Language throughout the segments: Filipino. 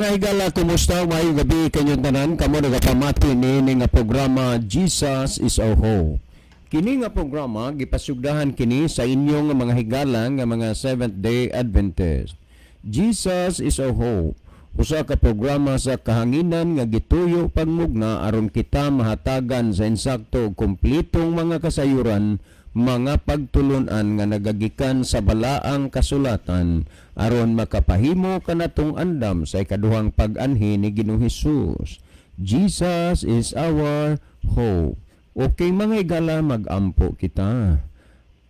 Mga higala, kumusta? Mayong gabi kanyang tanan. Kamo nagapamati ni nga programa Jesus is our Hope. Kini nga programa gipasugdahan kini sa inyong mga higala nga mga Seventh-day Adventist. Jesus is our Hope. Usa ka programa sa kahanginan nga gituyo pagmugna aron kita mahatagan sa insakto ug kumpletong mga kasayuran, mga pagtulunan nga nagagikan sa balaang kasulatan aron makapahimo kanatong andam sa ikaduhang pag-anhi ni Ginoong Hesus. Jesus is our hope. Okay mga higala, magampo kita.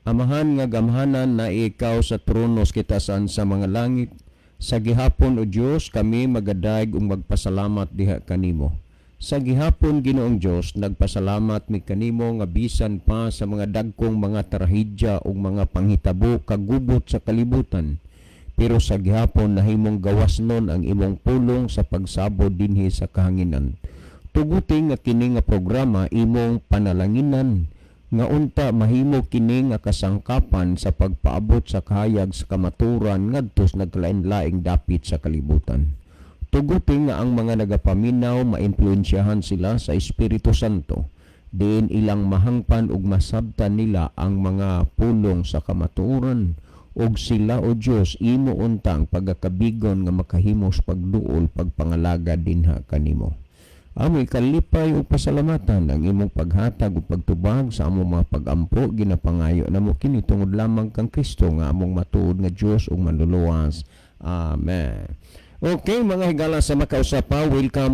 Amahan nga gamhanan na ikaw sa tronos kita sa mga langit. Sa gihapon o Dios kami magadag ug magpasalamat diha kanimo. Sa gihapon Ginoong Dios nagpasalamat mi kanimo nga bisan pa sa mga dagkong mga trahedya ug mga panghitabo kagubot sa kalibutan. Pero sa gihapon nahimong gawasnon ang imong pulong sa pagsabod dinhi sa kahanginan. Tuguti nga kini nga programa imong panalanginan nga unta mahimo kini nga kasangkapan sa pagpaabot sa kahayag sa kamaturan ngadto sa naglain-laing dapit sa kalibutan. Tuguti nga ang mga nagapaminaw maimpluwensyahan sila sa Espiritu Santo, diin ilang mahangpan ug masabtan nila ang mga pulong sa kamaturan, ug sila o Dios imo untang pagakabigon nga makahimos pagduol pagpangalaga dinha kanimo. Amoy kalipay ug pasalamatan ang imong paghatag ug pagtubag sa among mga pagampo ginapangayo namo kini tungod lamang kang Kristo nga among matuod nga Dios ug manluluwas. Amen. Okay mga higala sa makausapa, welcome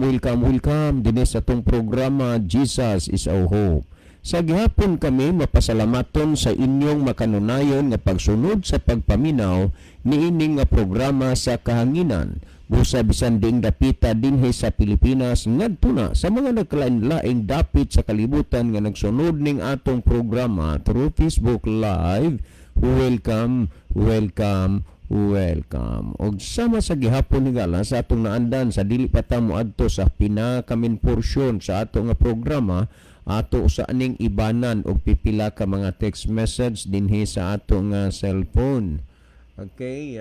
dinhi sa tong programa Jesus is our Hope. Sa gihapon kami mapasalamaton sa inyong makanunayon nga pagsunod sa pagpaminaw niining nga programa sa kahanginan. Busa bisan ding dapita dinhi sa Pilipinas ngadto na sa mga nagkalain-laing dapit sa kalibutan nga nagsunod ning atong programa through Facebook Live. Welcome. Og sama sa gihapon higala sa atong naandan sa dili pa ta moadto sa pinakamin porsyon sa ato nga programa, ato sa aning ibanan og pipila ka mga text message dinhi sa ato nga cellphone. Okay,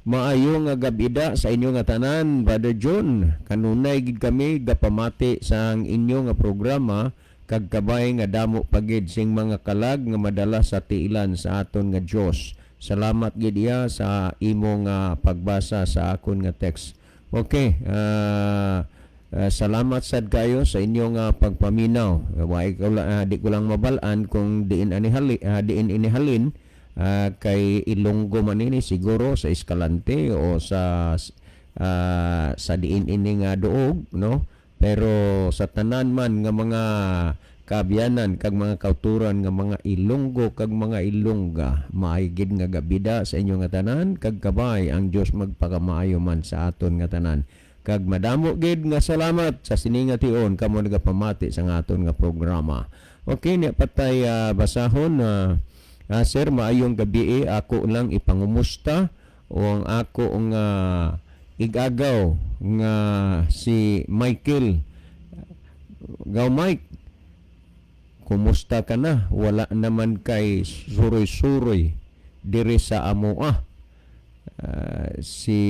maayo nga gabida sa inyo nga tanan, Brother John. Kanunay gid kami gapamati sa inyo nga programa kag kabay nga damo pagid sing mga kalag nga madala sa tiilan sa aton nga Dios. Salamat gid iya sa imong pagbasa sa akon nga text. Okay, salamat sad kayo sa inyong pagpaminaw. Di ko lang mabalaan kung diin inihalin kay Ilonggo manini siguro sa Escalante o sa diin ini nga duog, no? Pero sa tanan man nga mga kabyanan kag mga kauturan nga mga Ilonggo kag mga Ilongga, maaygid nga gabida sa inyo nga tanan kag kabay ang Dios magpakamaayo man sa aton nga tanan. Kag madamo gid nga salamat sa sininga tion kamo nagapamati sa aton nga programa. Okay, ni patay basahon sir, maayong gabi ako lang ipangumusta o ang ako nga igagaw nga si Michael. Gaw Mike, kumusta ka na? Wala naman kay suroy-suroy diri sa amoa. Si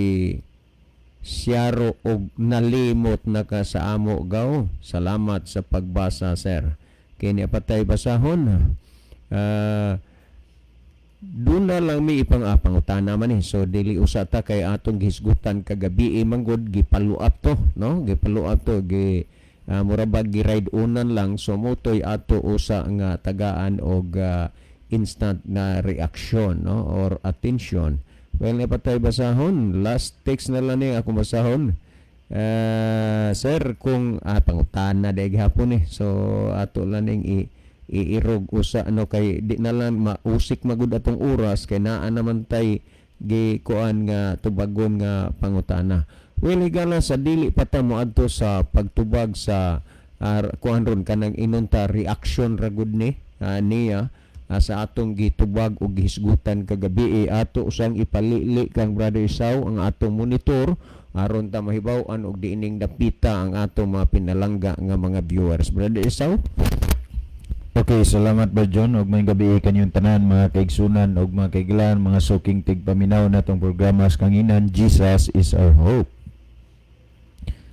Siaro og nalimot na ka sa amo gaw. Salamat sa pagbasa sir. Kini patay basahon. Doon na lang may ipang-apang naman so dili usata kay atong gihisgutan kagabi manggod gipaluap to, no? Gipaluap to murabag gi-ride unan lang so motoy ato usa nga tagaan og instant na reaction, no, or attention. Well, napatay basahon, last text na lang ni ako basahon. Sir, kung pangutana dahil hapon so ato lang ning iirog usa kay di na lang mausik magud atong oras kay naa naman tay gikuan nga tubagon nga pangutana. Well, higala sa dili pa ta moadto sa pagtubag sa kuan ron kanang inunta reaction ra gud ni niya sa atong gitubag og gihisgutan kagabi ato usang ipalili kang Brother Isaw ang atong monitor aron ta mahibaw-an og diining dapita ang atong mga pinalangga nga mga viewers. Brother Isaw. Okay, salamat ba John og may gabi kanyong tanan mga kaigsunan og mga kaigilan, mga suking tigpaminaw natong programa sa kanginan Jesus is our Hope.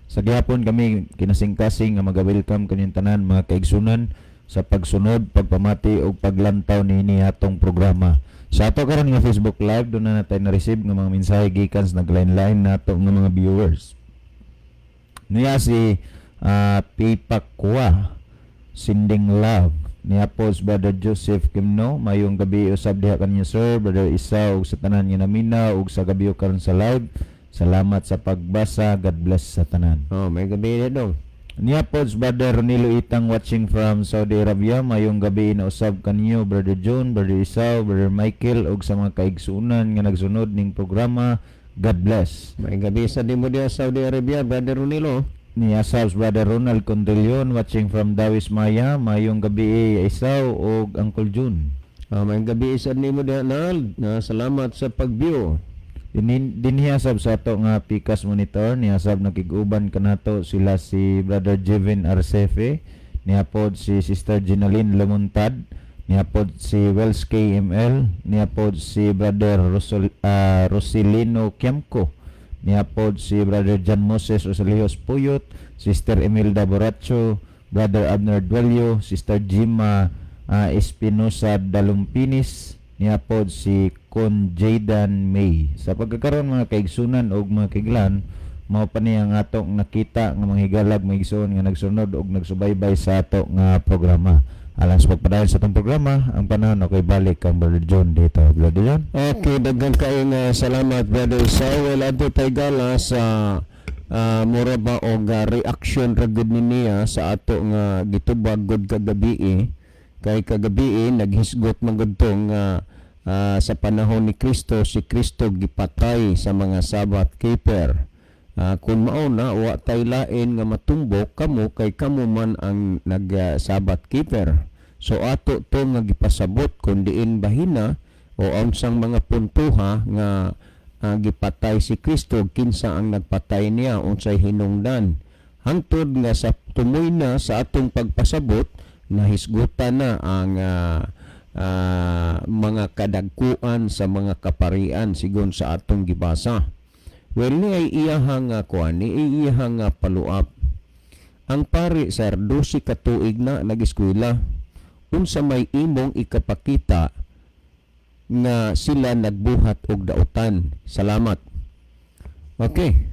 Sa gihapon kami kinasing-kasing nga mag-welcome kanyang tanan mga kaigsunan sa pagsunod, pagpamati ug paglantaw niini atong programa. Sa ato karon nga Facebook Live doon na natin na-receive ng mga mensahe gikan sa nagline-line nato ng mga viewers. Niya si Pipakwa Sinding Love niya po si Brother Joseph Kimno. Mayong gabi usab diha kanyo sir, Brother Isa ug sa tanan nga namina ug sa gabi karon sa live. Salamat sa pagbasa. God bless sa tanan. Oh, may gabi na dong. Niya po si Brother Ronilo Itang watching from Saudi Arabia. Mayong gabi na usab kanyo Brother John, Brother Isaw, Brother Michael ug sa mga kaigsunan nga nagsunod ning programa. God bless. May gabi sa dimo diha sa Saudi Arabia, Brother Ronilo. Niya Sabs Brother Ronald Condrillion watching from Dawis Maya. Mayong gabi Isaw ug Uncle June. May gabi sa nimo diha Nal. Salamat sa pag-view. Dinhiyasab sa ato nga Pikas Monitor, niyasab nakiguban kanato sila si Brother Jevin Arcefe, niyapod si Sister Ginaline Lemontad, niyapod si Wells KML, niyapod si Brother Rosilino Kiamco, niyapod si Brother John Moses Rosalios Puyot, Sister Imelda Boracho, Brother Abner Duelio, Sister Jima Espinosa Dalumpinis, niyapod si Con Jaydan May. Sa pagkakaroon mga kaigsunan og mga kiglan, mao pa niya nga atong nakita nga mga higalag mga igsoon nga nagsunod og nagsubaybay sa ato nga programa. Alang sa pagpadayon sa atong programa, ang panahon ako'y balik kang Brother John dito. Brother John? Okay, daghan kayo nga salamat Brother Saul. Adto tay gala sa mura ba og reaction ra gud niya sa ato nga gitubag gud kagabi. Kay kagabi naghisgot magudtong sa panahon ni Kristo, si Kristo gipatay sa mga Sabbath keeper. Kung mao na wa tay lain nga matumbok kamo kay kamo man ang nag Sabbath keeper. So ato to nga gipasabot kun diin bahina o unsang mga puntuha nga gipatay si Kristo, kinsa ang nagpatay niya, unsay hinungdan. Hangtod nga sa tumoy na sa atong pagpasabot, nahisgutan na ang mga kadagkuan sa mga kaparian sigon sa atong gibasa. Well, ni ay iyahang kuan, ni iyahang paluap. Ang pari sir 12 ka tuig na nag-eskwela. Unsa may imong ikapakita nga sila nagbuhat og dautan. Salamat. Okay,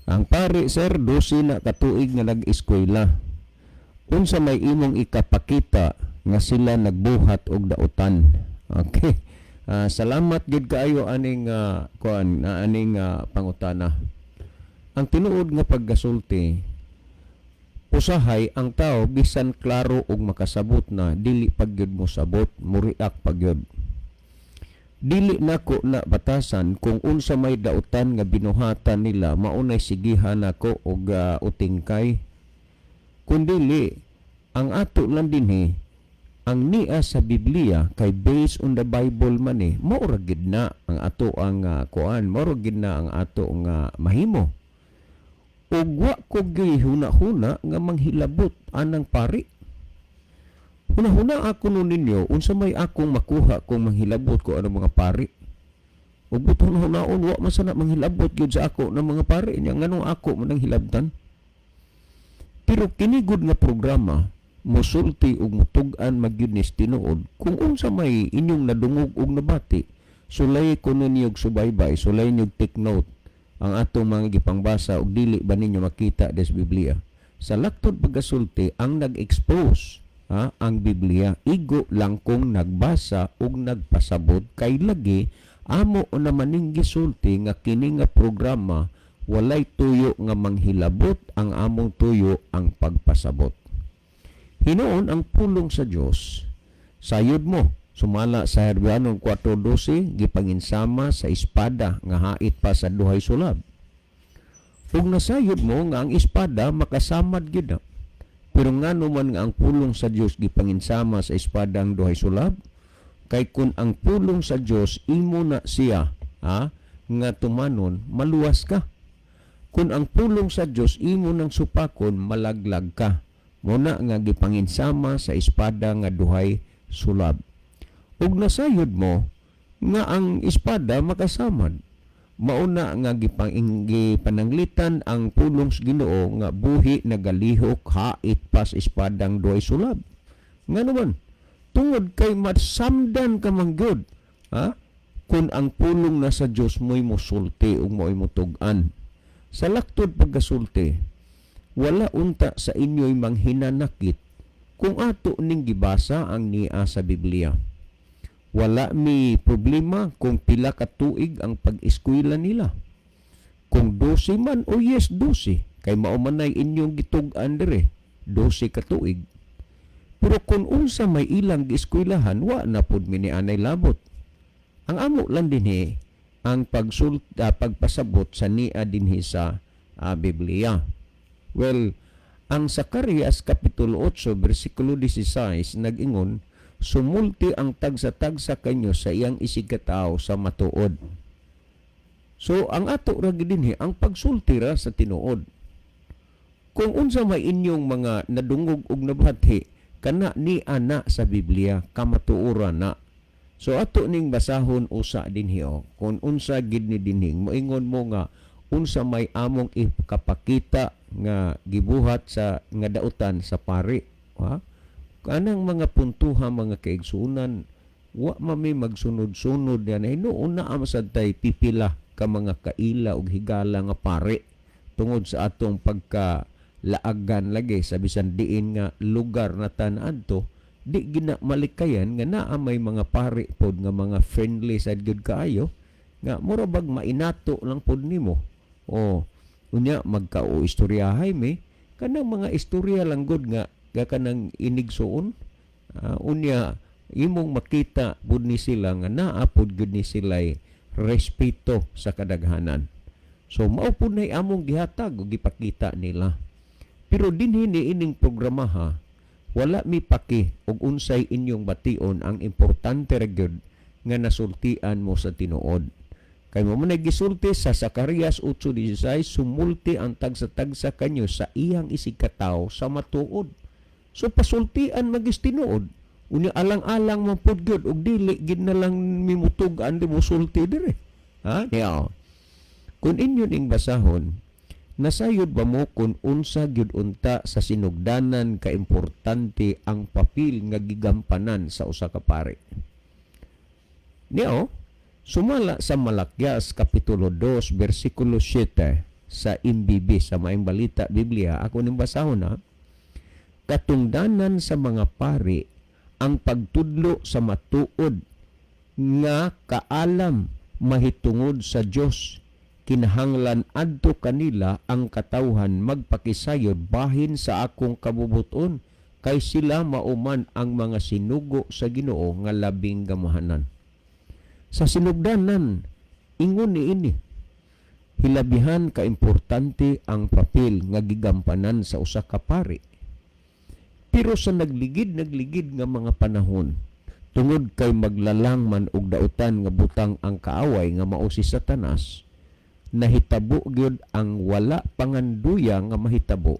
ang pari sir 12 na ka tuig na nag-eskwela. Unsa may imong ikapakita nga sila nagbuhat og dautan. Okay. Salamat gid kaayo aning pangutana. Ang tinuod nga paggasulti, usahay ang tao bisan klaro og makasabot na dili pagyud mo sabot, muriak pagyud. Dili nako na batasan kung unsa may dautan nga binuhatan nila maunay sigihan nako og utingkay. Kundili ang ato lang dinhi ang niya sa Biblia kay based on the Bible man mao ra gid na ang ato ang mao ra gid na ang ato nga mahimo. Ug wa ko gihuna-huna nga manghilabot anang pari. Huna-huna ako nun ninyo unsa may akong makuha kung manghilabot ko ano mga pari. Ug buton hunaon wa man sana manghilabot gyud sa ako ng mga pari nya nganong ako man ang hilabtan. Pero kini gud nga programa musulti ug mutug-an magyud ni tinuod kung unsa may inyong nadungog ug nabati, sulay ko ninyo subaybay, sulay ninyo take note ang atong mga gipangbasa ug dili ba ninyo makita des Biblia. Sa laktod pagkasulti ang nag-expose ang Biblia, igo lang kung nagbasa ug nagpasabot kay lagi amo na maning gisulti nga kini nga programa walay tuyo nga manghilabot, ang among tuyo ang pagpasabot. Hinoon ang pulong sa Dios sayod mo sumala sa Hebreano 4:12 gipanginsama sa espada nga hait pa sa duhay sulab. Ug nasayod mo nga ang espada makasamad gyud na. Pero ngano man nga ang pulong sa Dios gipanginsama sa espada ang duhay sulab, kay kun ang pulong sa Dios imo na siya nga tumanon, maluwas ka. Kun ang pulong sa Dios imo nang supakon, malaglag ka. Muna nga gipanginsama sa espada nga duhay sulab. Ug nasayod mo nga ang espada makasamad. mauna nga gipananglitan ang pulong sa Ginoo nga buhi nagalihok hait pas ispadang duay sulab. Nga naman, tungod kay masamdan ka manggod, kung ang pulong na sa Dios mo'y mosulti o mo'y motugan. Sa laktod pagkasulti, wala unta sa inyo'y manghinanakit kung ato ning gibasa ang niya sa Biblia. Wala mi problema kung pila ka tuig ang pag-eskwela nila. Kung 12 man o 12, kay maumanay inyong gitugan dire, 12 ka tuig. Pero kung unsa may ilang gieskwelahan, wa na pud mi ni anay labot. Ang amo lang dinhi ang pagpasabot sa niya dinhi sa Biblia. Well, ang Zacarias Kapitulo 8, versikulo 16, nag-ingon, sumulti ang tagsa-tagsa kanyo sa iyang isigataw sa matuod. So, ang ato ra dinhi ang pagsulti ra sa tinuod. Kung unsa may inyong mga nadungog og nabati, kana ni ana sa Biblia, kamatuoran na. So ato ning basahon usa dinhi kung unsa gid ni dinhing moingon mo nga unsa may among ikapakita nga gibuhat sa nga dautan sa pari, kanang mga puntuha mga kaigsunan wa mami magsunod-sunod yan hinuon na amasad tay pipila ka mga kaila ug higala nga pari tungod sa atong pagkalaagan lagi sa bisan diin nga lugar na tan-adto. Di gina malikayan nga naa may mga pari pod nga mga friendly sad good kaayo nga mura bag mainato lang pod nimo unya magkao istoryahay mi kanang mga istorya lang good nga kanang inigsuon unya imong makita pud ni sila nga naa pod gud ni sila'y respeto sa kadaghanan. So mao pud nay among gihatag ug gipakita nila. Pero dinhi ni ining programa wala mi paki og unsay inyong bation, ang importante ra gyud nga nasultian mo sa tinuod. Kay mo man gisulti sa Zacarias 8:16, sumulti ang tagsa-tagsa kanyo sa iyang isigkataw sa matuod. So pasultian magis tinuod. Unya alang-alang man pud gyud og dili gid na lang mimutug-an di mo sulti dire. Kung inyo ning basahon, nasayod ba mo kung unsa gyud unta sa sinugdanan ka importante ang papel nga gigampanan sa usa ka pari? Sumala sa Malakyas Kapitulo 2 versikulo 7 sa MBB sa Maayong Balita Biblia, ako ning basahon katungdanan sa mga pari ang pagtudlo sa matuod nga kaalam mahitungod sa Dios. Kinahanglan adto kanila ang katawhan magpakisayod bahin sa akong kabubuton kay sila mauman ang mga sinugo sa Ginoo nga labing gamahanan. Sa sinugdanan ingon ni ini hilabihan ka importante ang papel nga gigampanan sa usa ka pari. Pero sa nagligid nga mga panahon tungod kay maglalang man og dautan nga butang ang kaaway nga mao si Satanas, nahitabo gyud ang wala panganduya nga mahitabo.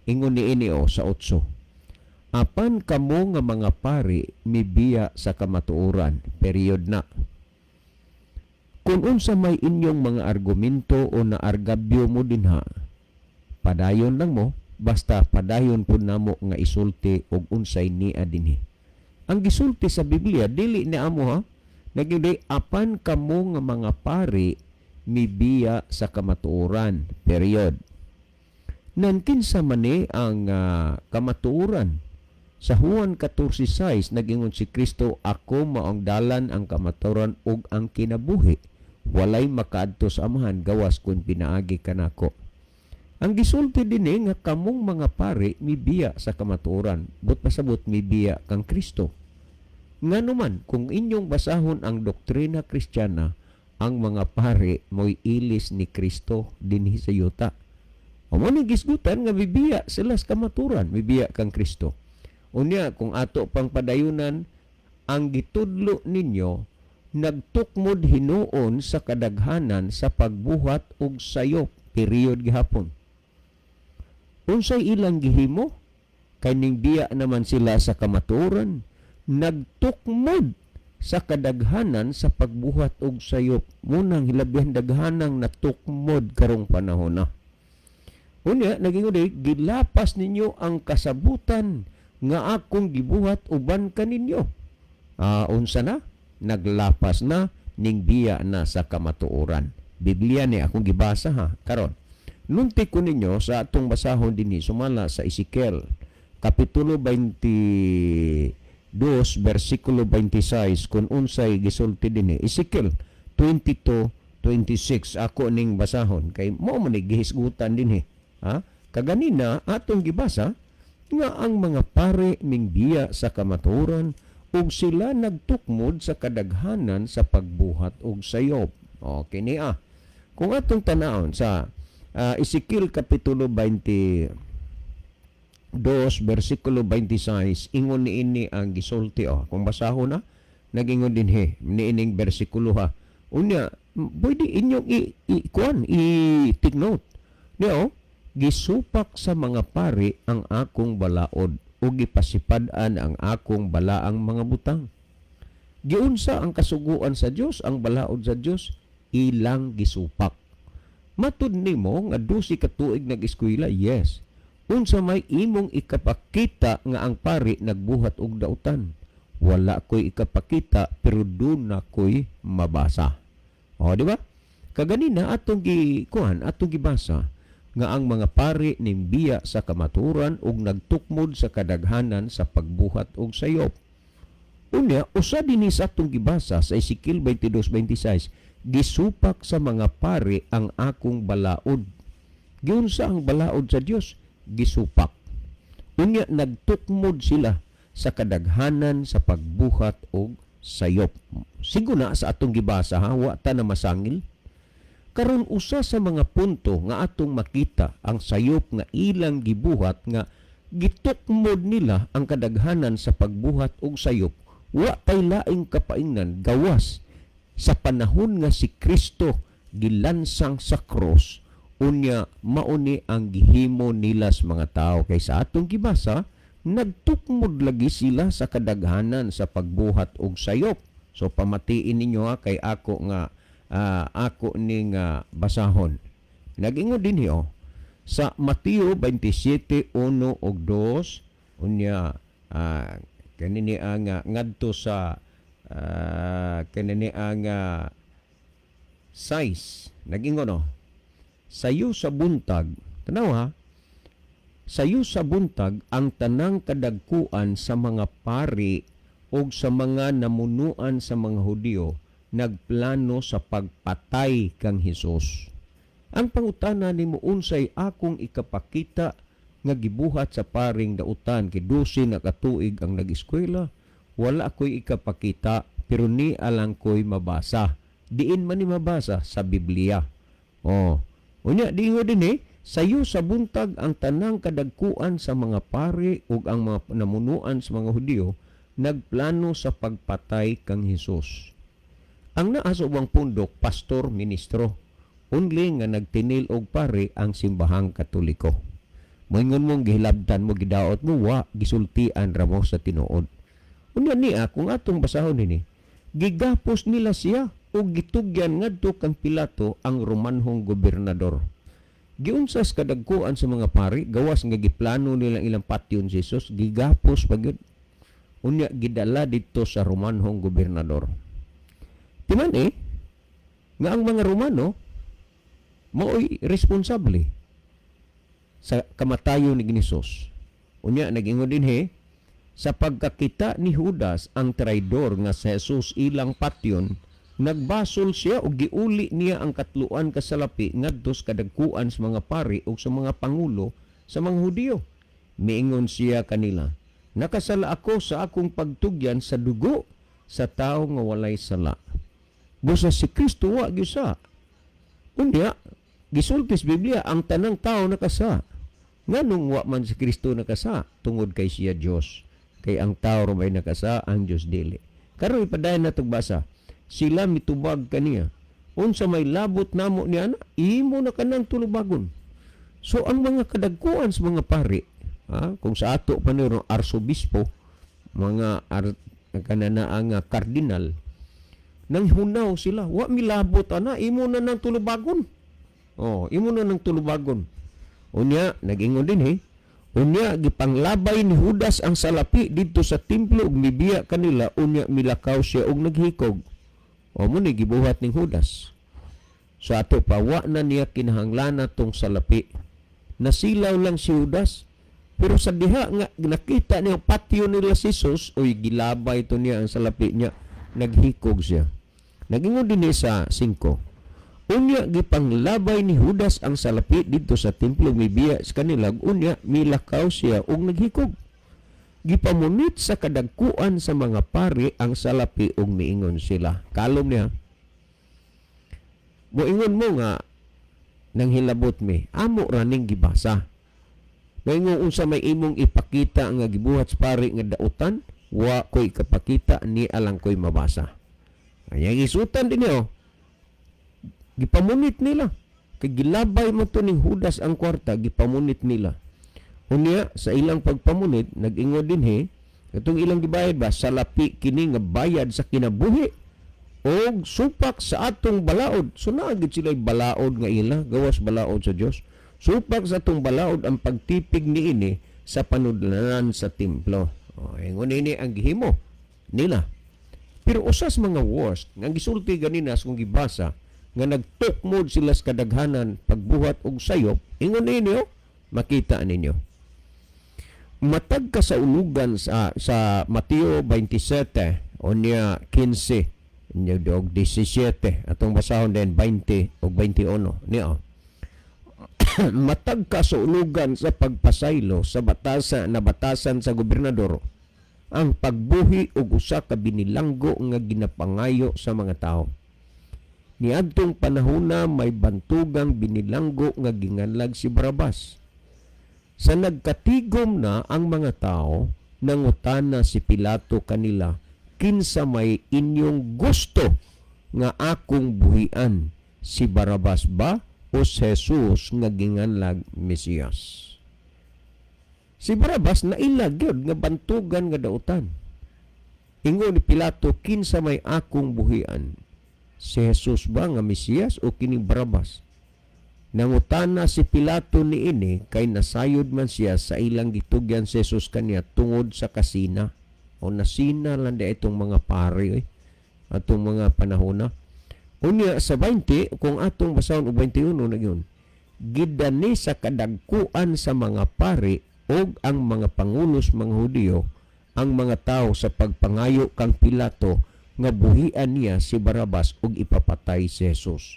Ingon ni ini sa 8. Apan kamo nga mga pari mibiya sa kamatuoran. Period na. Kung unsa may inyong mga argumento o naargabyo mo dinha, padayon lang mo, basta padayon pud namo nga isulti og unsay niya dinhi. Ang gisulti sa Biblia dili ni amo naging apan kamo nga mga pari mibiya sa kamatuoran. Period. Nankinsa man ang kamatuoran. Sa Juan 14:6 nagingon si Kristo, ako maong dalan ang kamatuoran ug ang kinabuhi. Walay makaadto sa Amahan gawas kun pinaagi kanako. Ang gisulti dinhi nga kamong mga pari mibiya sa kamatuoran. But pasabot mibiya kang Kristo. Nganuman kung inyong basahon ang doktrina Kristiyana, ang mga pari mo'y ilis ni Kristo dinhi sa yuta. O mo ni gisgutan nga bibiya sila sa kamaturan, bibiya kang Kristo. Unya kung ato pang padayunan ang gitudlo ninyo nagtukmod hinuon sa kadaghanan sa pagbuhat og sayop. Period gihapon. Unsay ilang gihimo? Kay ning biya naman sila sa kamaturan, nagtukmod sa kadaghanan sa pagbuhat og sayop. Munang hilabihan daghanang natukmod karong panahon na. Unya, naging gilapas ninyo ang kasabutan nga akong gibuhat uban kaninyo. Unsa na? Naglapas na, ning biya na sa kamatuoran. Biblia ni akong gibasa ha. Karon, nunti ko ninyo sa atong basahon dinhi sumala sa Ezekiel kapitulo 22 versikulo 26 kung unsay gisulti dinhi. Ezekiel 22:26 ako ning basahon kay mo man gihisgutan dinhi. Kaganina atong gibasa nga ang mga pare ning biya sa kamatuoran ug sila nagtukmod sa kadaghanan sa pagbuhat og sayop. Okay ni Kung atong tanawon sa Ezekiel kapitulo 22 versikulo 26 ingon niini ang gisulti kung basahon na nagingon dinhi niining bersikulo ha. Unya pwede inyong i-take note. Gisupak sa mga pari ang akong balaod o gipasipad-an ang akong balaang mga butang. Giunsa ang kasuguan sa Dios, ang balaod sa Dios, ilang gisupak. Matud nimo nga 12 ka tuig nag-eskwela, yes. Unsa may imong ikapakita nga ang pari nagbuhat og dautan. Wala ko'y ikapakita pero doon na ko'y mabasa. Di ba? Kaganina atong gibasa nga ang mga pari ning biya sa kamaturan ug nagtukmod sa kadaghanan sa pagbuhat og sayop. Unya, usa dinhi sa atong gibasa sa Ezekiel 22:26, gisupak sa mga pari ang akong balaod. Giunsa ang balaod sa Dios? Gisupak. Unya, nagtukmod sila sa kadaghanan sa pagbuhat og sayop. Sigo na sa atong gibasa wa ta na masangil. Karon usa sa mga punto nga atong makita ang sayop nga ilang gibuhat nga gitukmod nila ang kadaghanan sa pagbuhat og sayop. Wa tay laing kapaingnan gawas sa panahon nga si Kristo gilansang sa cross. Unya mauni ang gihimo nila sa mga tao kay sa atong gibasa nagtukmod lagi sila sa kadaghanan sa pagbuhat og sayop. So pamatiin ninyo kay ako ning basahon. Nagingon din sa Mateo 27:1 og 2 unya kanini ang ngadto sa kanini ang size. Nagingon sayo sa buntag. Tanaw sayo sa buntag ang tanang kadagkuan sa mga pari o sa mga namunuan sa mga Hudyo nagplano sa pagpatay kang Hesus. Ang pangutana nimo unsay akong ikapakita nga gibuhat sa paring dautan kay 12 na katuig ang nag-eskwela. Wala ko'y ikapakita pero ni alang ko'y mabasa. Diin man ni mabasa sa Biblia. Unya diingo din sayo sa buntag ang tanang kadagkuan sa mga pari ug ang mga namunuan sa mga Hudyo nagplano sa pagpatay kang Hesus. Ang naa sa ubang pundok, pastor, ministro, unli nga nagtinil og pare ang simbahang Katoliko. Moingon mong gihilabtan mo, gidaot mo, gisultian ra mo sa tinuod. Unya niya, kung atong basahon nini, gigapos nila siya o gitugyan ngadto kang Pilato ang Romanhong gobernador. Giunsas kadagkuan sa mga pari, gawas nga giplano nilang ilang patyon si Jesus, gigapos pagyud. Unya gidala dito sa Romanhong gobernador. Timan nga ang mga Romano mao'y responsable sa kamatayon ni Jesus. Unya nag-ingon din sa pagkakita ni Judas ang traidor nga sa Jesus ilang patyon, nagbasol siya o giuli niya ang katluan kasalapi ngadto sa kadagkuan sa mga pari o sa mga pangulo sa mga Hudyo. Miingon siya kanila, nakasala ako sa akong pagtugyan sa dugo sa tao nga walay sala. Busa si Kristo wa gyusa. Unya gisultis Biblia ang tanang tao nakasa. Nganong wa man si Kristo nakasa tungod kay siya Dios. Kay ang tao rumay nakasa, ang Dios dili. Karon ipadayon natong basa. Sila mitubag kaniya. Unsa may labot namo niya na, imo na kanang tulubagon. So ang mga kadagkuan sa mga pari, kung sa ato pa ni arsobispo, mga kanana ang kardinal, nang hunaw sila, wa milabot ana, imo na ng tulubagon. Imo na ng tulubagon. Unya, nag-ingon din unya, gipanglabay ni Judas ang salapi dito sa templo ug mibiya kanila, unya milakaw siya ug naghikog. Mo ni gibuhat ni Judas. So ato pa, wa na niya kinahanglan tong salapi. Nasilaw lang si Judas, pero sa diha nga nakita niya patio nila si Jesus, gilabay to niya ang salapi niya, naghikog siya. Nagingon din sa 5. Unya gipanglabay ni Judas ang salapi dito sa templo mibiya sa kanila, unya milakaw siya ug naghikog. Gipamunit sa kadagkuan sa mga pari ang salapi ug miingon sila. Kalom niya. Moingon mo nga nang hilabot mi, amo raning gibasa. Moingon unsa may imong ipakita nga gibuhat sa pari nga dautan, wa koy kapakita ni alang koy mabasa. Anya gisutan din niyo. Gipamunit nila. Kay gilabay mo to ning Judas ang kwarta, gipamunit nila. Unya sa ilang pagpamunit, nag-ingon din katong ilang gibayad ba, salapi kini nga bayad sa kinabuhi og supak sa atong balaod. So naagid sila balaod nga ila, gawas balaod sa Dios. Supak sa atong balaod ang pagtipig niini sa panudlanan sa templo. Ingon ini ang gihimo nila. Pero usas mga worst, nga gisulti ganina kung gibasa, nga nagtukmod sila sa kadaghanan pagbuhat og sayop, ingon ninyo, makita ninyo. Matag ka sa ulugan sa Mateo 27 unya 15 og 17 atong basahon din 20 og 21 niya. Matag ka sa ulugan sa pagpasaylo sa batasan sa gobernador ang pagbuhi og usa ka binilanggo nga ginapangayo sa mga tao. Niadtong panahona may bantugang binilanggo nga ginganlag si Barrabas. Sa nagkatigom na ang mga tao, nangutana si Pilato kanila, kinsa may inyong gusto nga akong buhian, si Barrabas ba o si Jesus nga ginganlag Mesiyas? Si Barrabas nailag yun nga bantugan nga dautan. Ingon ni Pilato, kinsa may akong buhian, si Jesus ba nga Mesiyas o kini Barrabas? Nangutana si Pilato niini kay nasayod man siya sa ilang gitugyan si Jesus kaniya tungod sa kasina. O nasina lang da itong mga pari atong mga panahona. Unya sa 20, kung atong basahon o 21 na yun, gidani sa kadagkuan sa mga pari o ang mga pangulos mga Hudiyo ang mga tao sa pagpangayo kang Pilato nga buhian niya si Barrabas ug ipapatay si Jesus.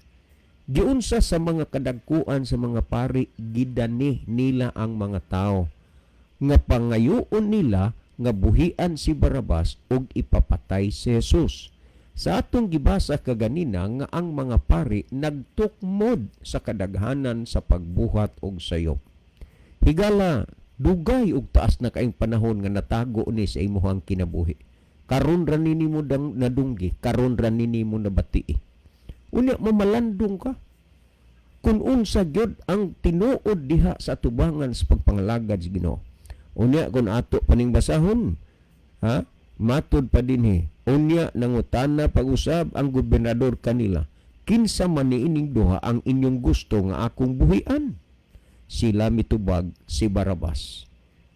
Giunsa sa mga kadagkuan sa mga pari, gidani nila ang mga tao nga pangayoon nila nga buhian si Barrabas ug ipapatay si Jesus. Sa atong gibasa kaganina nga ang mga pari nagtukmod sa kadaghanan sa pagbuhat og sayop. Higala dugay og taas na kaayong panahon nga natago ni sa imuhang kinabuhi. Karon ra nini mo nadunggi, karon ra nini mo nabatii. Unya mamalandong ka. Kung unsa gyud ang tinuod diha sa atubangan sa pagpangalagad sa Ginoo. Unya kung ato paning basahon, matod pa dinhi. Unya nangutana pag-usab ang gobernador kanila, kinsa man niining duha ang inyong gusto nga akong buhian? Sila mitubag si Barrabas.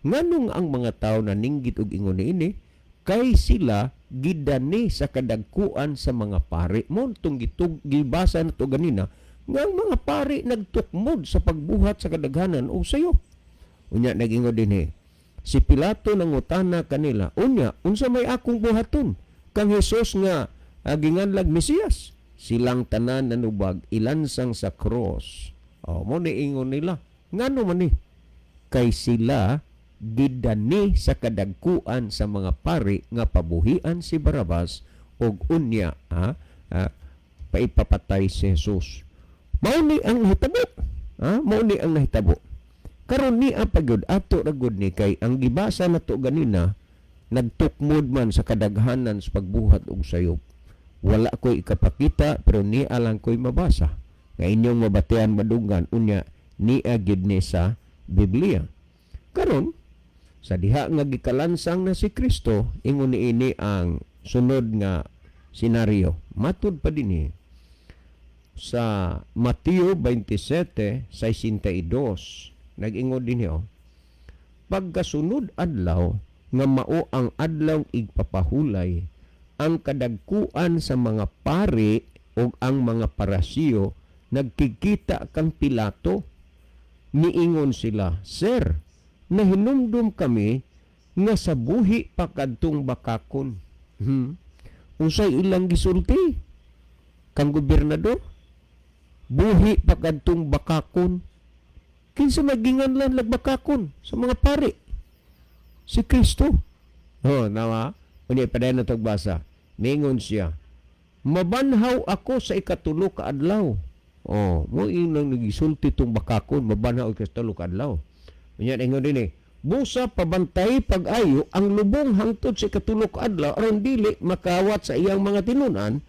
Nganong ang mga tao na ninggit og ingon niini kay sila gidani sa kadagkuan sa mga pari. Mo tong gibasa na to ganina nga ang mga pari nagtukmod sa pagbuhat sa kadaghanan o sayo. Unya nagingon dinhi. Si Pilato nangutana kanila, unya unsa may akong buhaton kang Jesus nga ginganlag Mesiyas? Silang tanan nanubag ilansang sa cross. Mo ni ingon nila, ngano man ni? Kay sila gidani sa kadagkuan sa mga pari nga pabuhian si Barrabas og unya paipapatay si Jesus. Mao ni ang nahitabo. Mao ni ang nahitabo. Karon ni apagud ato ra gud ni kay ang gibasa nato ganina nagtukmod man sa kadaghanan sa pagbuhat og sayop. Wala ko'y ikapakita pero ni alang ko'y mabasa. Nga inyong mabatean madunggan unya ni agid ni sa Biblia. Karon Sa diha nga gikalansang na si Kristo, ingon niini ang sunod nga senaryo. Matud pa dinhi sa Mateo 27:62 nag-ingon dinhi pagkasunod adlaw nga mao ang adlaw igpapahulay, ang kadagkuan sa mga pari o ang mga parasiyo nagkikita kang Pilato. Niingon sila, Sir, nahinumdum kami nga sa buhi pa kadtong bakakon. Unsay ilang gisulti kang gobernador? Buhi pa kadtong bakakon. Kinsa maginganlan lagbakakon sa mga pari? Si Kristo. Nawa? Unya pa na tagbasa. Ningon siya, mabanhaw ako sa ikatulo ka adlaw. Mo inang nagisulti tong bakakon, mabanhaw ka sa tulo ka adlaw. Unya ingon din busa pabantay pag-ayo ang lubong hangtod sa ikatulo ka adlaw aron dili makawat sa iyang mga tinunan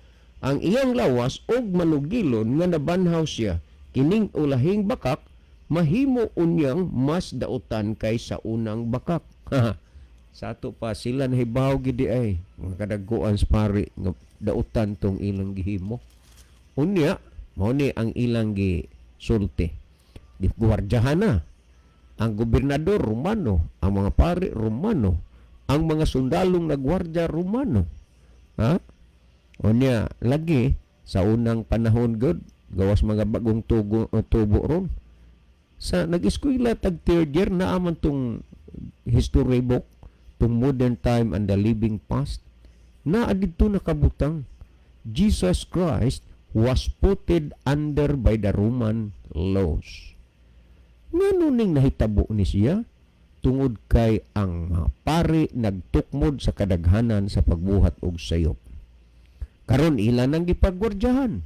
ang iyang lawas og manugilon nga nabanhaw siya. Kining ulahing bakak mahimo unyang mas dautan kaysa unang bakak. Sa ato pa sila nahibaw gidi ay mga kadagkuan sa pari nga dautan tong ilang gihimo. Unya mao ni ang ilang gisulti. Giguwardyahan na ang gobernador Romano, ang mga pari Romano, ang mga sundalong nagwardya Romano. Unya lagi sa unang panahon gud gawas mga bagong tubo ron. Sa nag-eskwela tag third year na aman tong history book, tong Modern Time and the Living Past, na adito nakabutang Jesus Christ was putted under by the Roman laws. Ngano ning nahitabo ni siya? Tungod kay ang mga pari nagtukmod sa kadaghanan sa pagbuhat og sayop. Karon ilan ang gipagwardyahan.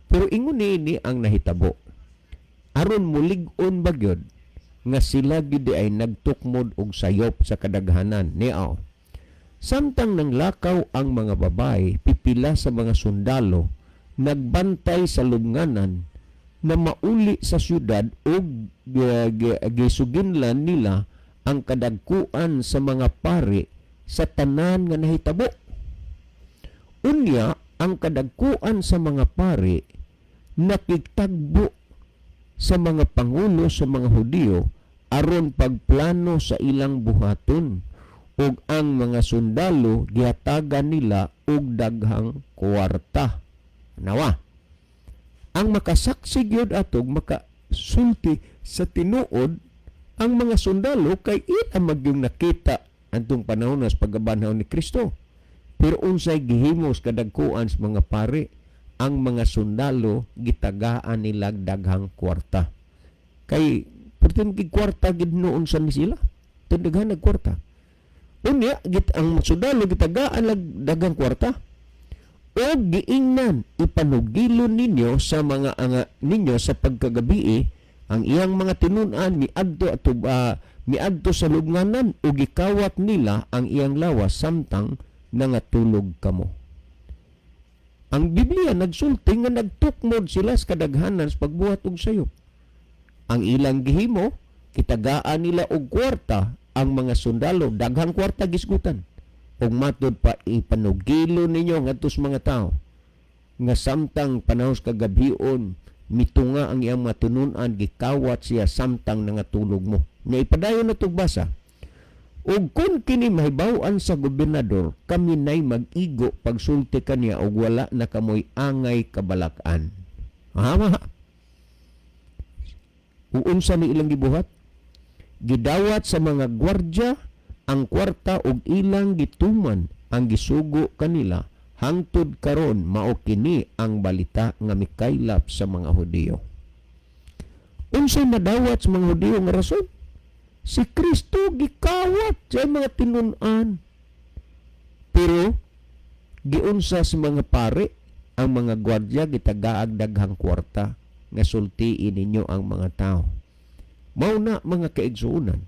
Pero ingon niini ang nahitabo. Aron mulig-on bagyod nga sila gid ay nagtukmod og sayop sa kadaghanan niaw. Samtang nanglakaw ang mga babae, pipila sa mga sundalo nagbantay sa lubnganan na mauli sa syudad ug gisuginlan nila ang kadagkuan sa mga pari sa tanan nga nahitabo. Unya ang kadagkuan sa mga pari nakigtagbo sa mga pangulo sa mga Hudiyo aron pagplano sa ilang buhaton ug ang mga sundalo gihatagan nila og daghang kwarta. Nawa, ang makasaksi gyud atog makasulti sa tinuod ang mga sundalo kay ita magyung nakita antong panahon sa pagbanhaw ni Kristo. Pero unsay gihimos kadagkuan sa mga pari, ang mga sundalo gitagaan nila daghang kwarta. Kay pertin kay kwarta gid noon sa sila. Daghan nagkwarta. Unya ang sundalo gitagaan lag daghang kwarta. O giingnan ipanugilon ninyo sa mga ninyo sa pagkagabi ang iyang mga tinun-an miadto sa lubnganan o gikawat nila ang iyang lawas samtang nangatulog kamo. Ang Biblia nagsulti nga nagtukmod sila sa kadaghanan sa pagbuhat og sayop. Ang ilang gihimo, kitagaan nila og kwarta ang mga sundalo, daghang kwarta gisgutan. Ug matod pa ipanugilo ninyo ngadto sa mga tao nga samtang panahon sa kagabion mitunga ang iyang matunun-an gikawat siya samtang nangatulog mo. Nga ipadayon na tog basa. Ug kung kini mahibaw-an sa gobernador, kami nay mag-igo pagsulti kaniya og wala na kamoy angay kabalak-an. Uunsa ni ilang gibuhat? Gidawat sa mga gwardya ang kwarta og ilang gituman ang gisugo kanila hangtod karon mao kini ang balita nga mikaylap sa mga Hudiyo. Unsay madawat sa mga Hudiyo nga rason? Si Kristo gikawat sa mga tinun-an. Pero giunsa sa mga pari ang mga gwardya gitagaag daghang kwarta nga sultiin ninyo ang mga tao. Mao na mga kaigsuonan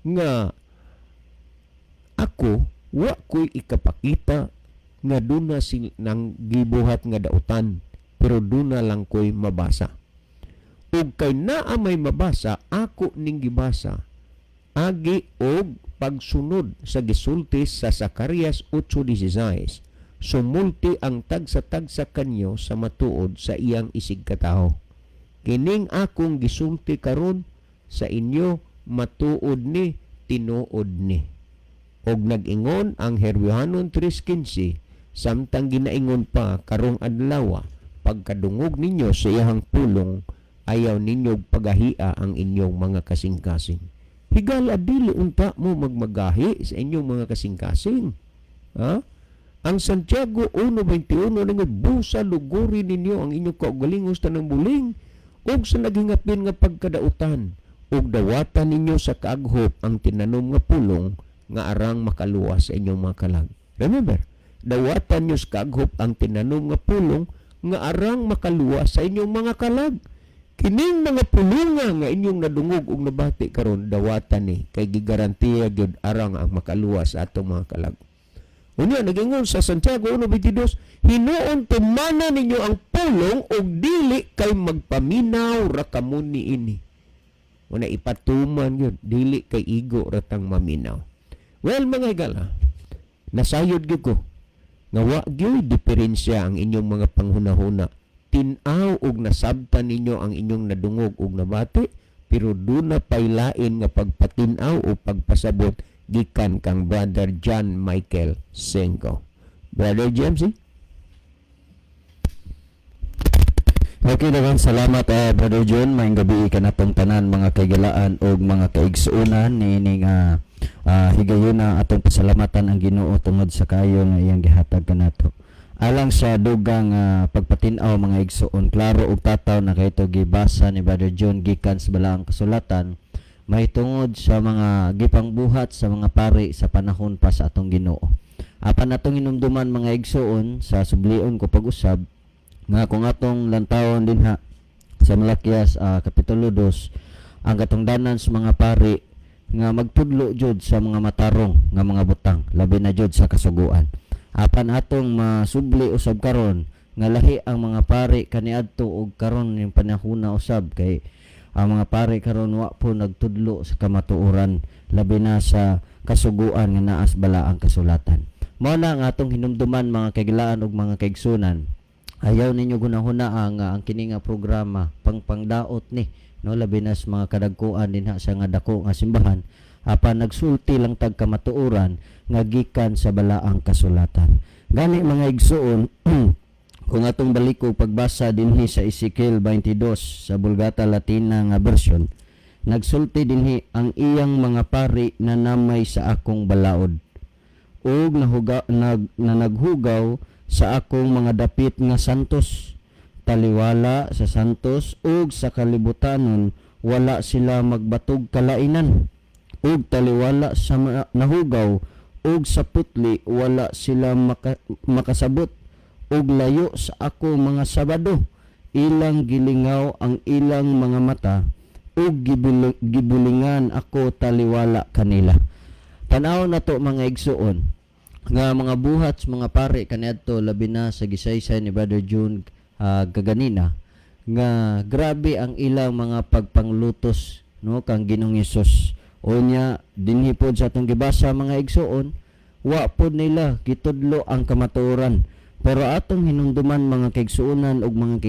nga ako wa ko'y ikapakita nga duna nang gibuhat nga dautan pero duna lang ko'y mabasa. Ug kay naa may mabasa ako ning gibasa agi og pagsunod sa gisulti sa Zacarias 8:16. Sumulti ang tagsa-tagsa kanyo sa matuod sa iyang isig kataho. Kining akong gisulti karon sa inyo matuod ni tinuod ni. Og nag-ingon ang Hebrehanon 3:15, samtang ginaingon pa karong adlaw, pagkadungog ninyo sa iyang pulong, ayaw ninyong pagahia ang inyong mga kasing-kasing. Higala dili unta mo magmagahi sa inyong mga kasing-kasing. Ha? Ang Santiago 1:21 nga busa luguri ninyo ang inyong kaugalingos tanang buling ug sa naghingapin nga pagkadautan ug dawatan ninyo sa kaaghop ang tinanom nga pulong nga arang makaluwas sa inyong mga kalag. Remember, dawatan nyo sa kaaghop ang tinanom nga pulong nga arang makaluwas sa inyong mga kalag. Kining mga pulunga nga inyong nadungog ug nabati karon dawatan ni kay gigarantiya gyud arang ang makaluwas sa atong mga kalag. Unya nagingon sa Santiago 1:22, hinuon tumana ninyo ang pulong ug dili kay magpaminaw ra kamo niini. Una ipatuman yun, dili kay igo ratang maminaw. Well, mga higala, nasayod gyud ko nga wa gyud diferensya ang inyong mga panghunahuna. Tinaw ug nasabtan ninyo ang inyong nadungog ug nabati, pero doon na pailain nga pagpatinaw o pagpasabot gikan kang Brother John Michael Senko. Brother James, Okay, daghang salamat Brother John. Maayong gabi kanatong tanan mga kaigalaan o mga kaigsuonan nining higayuna atong pasalamatan ang Ginoo tungod sa kayo nga iyang gihatag kanato. Alang sa dugang pagpatinaw mga igsuon, klaro og tataw na kayto gibasa ni Brother John gikan sa balaang kasulatan mahitungod sa mga gipangbuhat sa mga pari sa panahon pa sa atong Ginoo. Apan atong hinumduman mga igsuon sa sublion ko pag-usab nga kung atong lantawon dinha sa Malakias Kapitulo 2 ang katungdanan sa mga pari nga magtudlo jud sa mga matarong nga mga butang labi na jud sa kasuguan. Apan atong masubli usab karon nga lahi ang mga pari kaniadto og karon ning panahona usab kay ang mga pari karon wa po nagtudlo sa kamatuoran labi na sa kasuguan nga naas bala ang kasulatan. Mao na ang atong hinumduman mga kaigilaan ug mga kaigsunan. Ayaw ninyo gunahuna ang kini nga programa pangdaot ni no labi na sa mga kadagkuan dinha sa nga dako nga simbahan apan nagsulti lang tag kamatuoran nga gikan sa balaang kasulatan. Gani mga igsuon kung atong baliko pagbasa dinhi sa Ezekiel 22 sa Vulgata Latina nga version, nagsulti dinhi ang iyang mga pari na namay sa akong balaod ug naghugaw sa akong mga dapit nga santos, taliwala sa santos ug sa kalibutanon wala sila magbatog kalainan ug taliwala sa nahugaw ug sa putli wala sila makasabot ug layo sa ako mga Sabado ilang gilingaw ang ilang mga mata ug gibulingan ako taliwala kanila. Tanaw na to mga igsuon nga mga buhat sa mga pare kaniadto labi na sa gisaysay ni Brother June kaganina nga grabe ang ilang mga pagpanglutos no kang Ginoong Hesus. Unya dinhi pod sa atong gibasa mga igsuon wa pod nila gitudlo ang kamatuoran, pero atong hinumduman mga kaigsuonan ug mga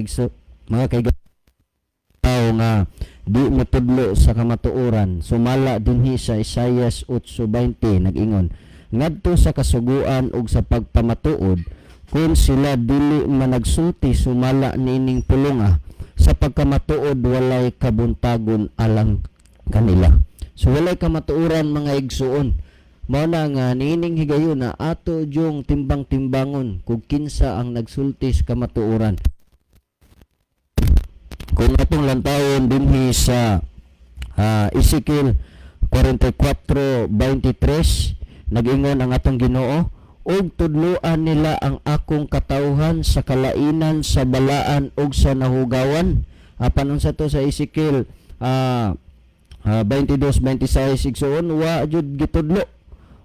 tao nga di matudlo sa kamatuoran. Sumala dinhi sa Isaias 8:20 nag-ingon ngadto sa kasuguan ug sa pagpamatuod kung sila dili managsulti sumala nining pulunga sa pagkamatuod walay kabuntagon alang kanila. So walay kamatuoran mga igsuon. Mao na nga nining higayon na ato yung timbang-timbangon kung kinsa ang nagsulti sa kamatuoran. Kung atong lantawon dinhi sa Ezekiel 44:23 nag-ingon ang atong Ginoo, og tudloan nila ang akong katawhan sa kalainan sa balaan ug sa nahugawan. Apan unsa to sa Ezekiel 22:26 igsoon wa jud gitudlo.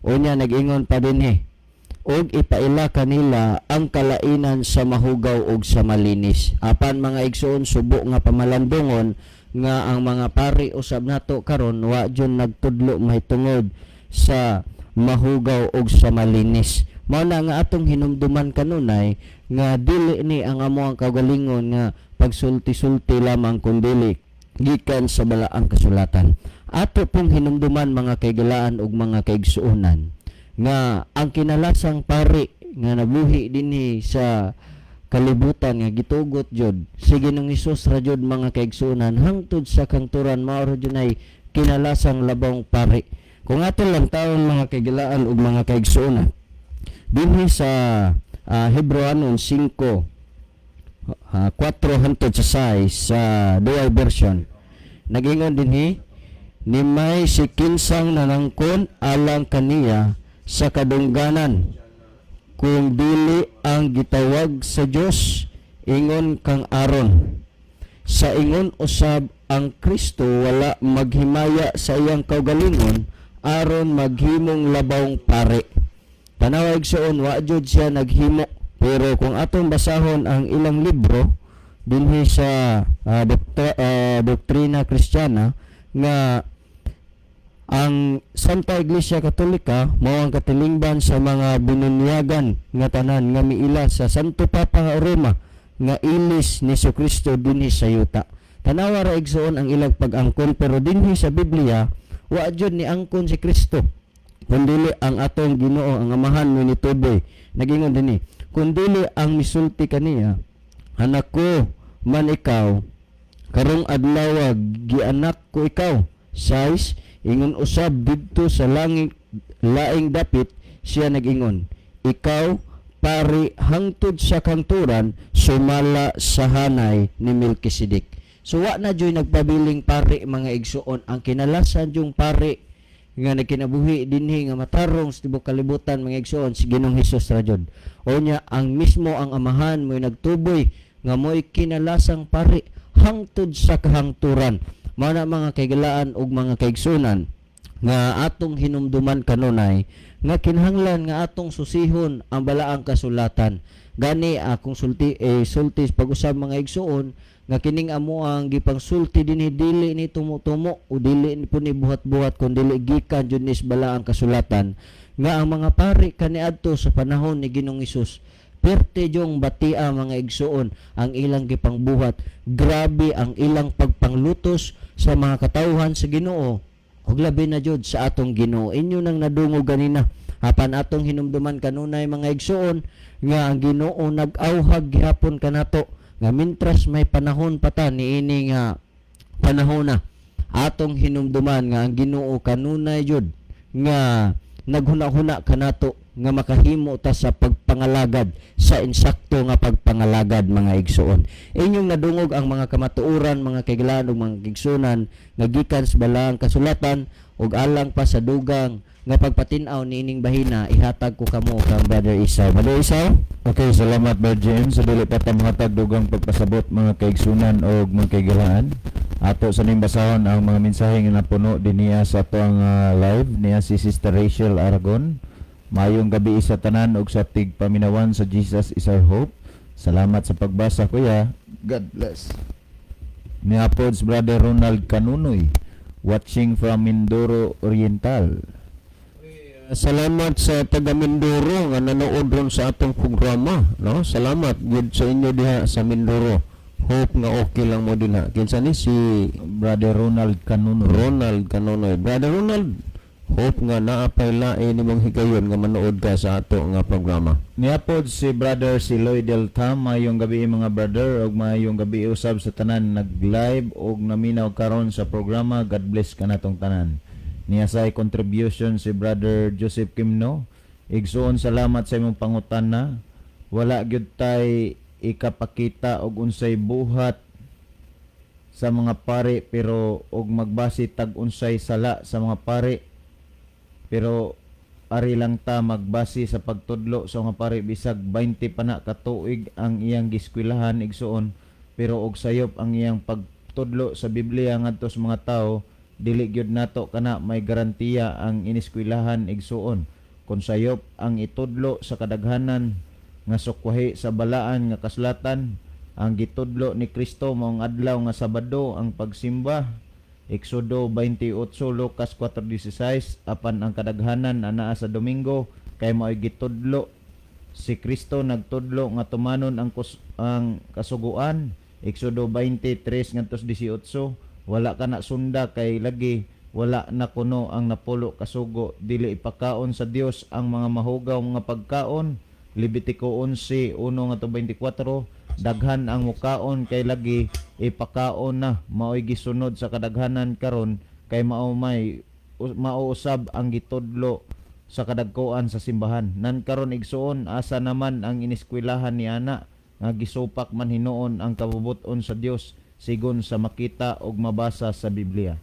Unya nag-ingon pa dinhi, og ipaila kanila ang kalainan sa mahugaw ug sa malinis. Apan mga igsoon subo nga pamalandungon nga ang mga pari usab nato karon wa jud nagtudlo mahitungod sa mahugaw og sa malinis. Mao na nga atong hinumduman kanunay nga dili ni ang amoang kaugalingon nga pagsulti-sulti lamang kundi gikan sa balaang kasulatan. Ato pong hinumduman mga kaigalaan ug mga kaigsuonan nga ang kinalasang pari nga nabuhi dinhi sa kalibutan nga gitugot jud si Ginoong Hesus ra jud mga kaigsuonan hangtod sa kangturan mao ra jud ay kinalasang labong pari. Kung ato lang taon mga kaigalaan ug mga kaigsuonan dinhi sa Hebreanon 5 4 hangtod sa 6 sa dual version nagingon dinhi ni may si kinsang nanangkon alang kaniya sa kadungganan kung dili ang gitawag sa Dios ingon kang Aron sa ingon usab ang Kristo wala maghimaya sa iyang kaugalingon aron maghimong labawng pari. Tanaw igsoon wa jud siya naghimo pero kung atong basahon ang ilang libro dinhi sa doktrina Kristiyana nga ang Santa Iglesia Katolika mao ang katilingban sa mga binunyagan nga tanan nga miila sa Santo Papa nga Roma nga ilis ni Jesucristo dinhi sa yuta. Tanawa ra igsoon ang ilang pag-angkon pero dinhi sa Biblia wa jud ni angkon si Kristo kundi ang atong Ginoo ang amahan mo ni tuboy. Nagingon dinhi kundi ang misulti kaniya anak ko man ikaw karong adlaw gianak ko ikaw. 6 ingon usab didto sa langit laing dapit siya nagingon ikaw pari hangtod sa kangturan sumala sa hanay ni Melkisedek. So wa na joy nagpabiling pari mga igsuon ang kinalasan yung pari nga nagkinabuhi dinhi nga matarong sa tibok kalibutan mga igsuon si Ginoong Hesus ra jud. O nya ang mismo ang amahan mo'y nagtuboy nga mo'y kinalasang pari hangtod sa kahangturan. Mana mga kaigalaan ug mga kaigsunan nga atong hinumduman kanunay nga kinahanglan nga atong susihon ang balaang kasulatan. Gani akong sulti pag-usab mga igsuon nga kining amo ang gipangsulti dinhi dili ni tumo-tumo o dili ni puni buhat-buhat kun dili gikan jud ni balaang kasulatan nga ang mga pari kaniadto sa panahon ni Ginoong Hesus perte jong batia mga igsuon ang ilang gipangbuhat. Grabe ang ilang pagpanglutos sa mga katawhan sa Ginoo ug labi na jud sa atong Ginoo. Inyo nang nadungog ganina apan atong hinumduman kanunay mga igsuon nga ang Ginoo nag-awhag gihapon kanato nga mintras may panahon pa ta niini nga panahon na atong hinumduman nga ang Ginoo kanunay jud nga naghuna-huna kanato nga makahimo ta sa pagpangalagad sa insakto nga pagpangalagad mga igsuon. Inyong nadungog ang mga kamatuoran mga kaigalaan ug mga igsuonan nga gikan sa balaang kasulatan ug alang pa sa dugang nga pagpatin-aw niining bahina ihatag ko kamo kang Brother Isaw. Brother Isaw? Okay, salamat Brother James. Sa dili pa ta mahatag dugang pagpasabot mga kaigsunan o mga kaigalaan. Ato sa ning basahon ang mga mensahe nga napuno dinhiya sa ato ang live niya si Sister Rachel Aragon. Mayong gabi sa tanan og sa tigpaminawan sa Jesus is our hope. Salamat sa pagbasa kuya. God bless. Niapod si Brother Ronald Canunoy watching from Mindoro Oriental. Salamat sa taga Mindoro nga nanood ron sa atong programa, no? Salamat gid sa inyo diha sa Mindoro. Hope nga okay lang mo dinha. Kinsa ni si Brother Ronald Canunoy. Brother Ronald, hope nga naapay lain nimong higayon nga manood ka sa ato nga programa. Niapod si Brother Siloy Del Tam. Mayong gabi mga brother og mayong gabi usab sa tanan nag-live og naminaw karon sa programa. God bless kanatong tanan. Niya say contribution si Brother Joseph Kimno. Igsoon salamat sa imong pangutana. Wala gyud tay ikapakita og unsay buhat sa mga pari pero og magbase tag unsay sala sa mga pari. Pero ari lang ta magbase sa pagtudlo sa mga pari bisag 20 pa na katuig ang iyang giskwelahan igsoon pero og sayop ang iyang pagtudlo sa Biblia ngadto sa mga tawo. Dili gyud nato kana may garantiya ang iniskwelahan igsuon kun sayop ang itudlo sa kadaghanan nga sukwahi sa balaan nga kasulatan Ang gitudlo ni Kristo maong adlaw nga Sabado ang pagsimba. Exodo 28, Lucas 4:16, apan ang kadaghanan anaa sa Domingo kay mao'y gitudlo. Si Kristo nagtudlo nga tumanon ang kasuguan. Exodo 23 ngantos 18, wala ka na sunda kay lagi wala na kuno ang napulo kasugo, dili ipakaon sa Dios ang mga mahugaw nga pagkaon. Levitico 11:1 ngadto 24, daghan ang mukaon kay lagi ipakaon na, mao'y gisunod sa kadaghanan karon kay mauusab ang gitudlo sa kadagkoan sa simbahan. Nan karon igsuon, asa naman ang iniskwilahan ni ana nga gisupak man hinuon ang kabubot-on sa Dios sigon sa makita og mabasa sa Biblia.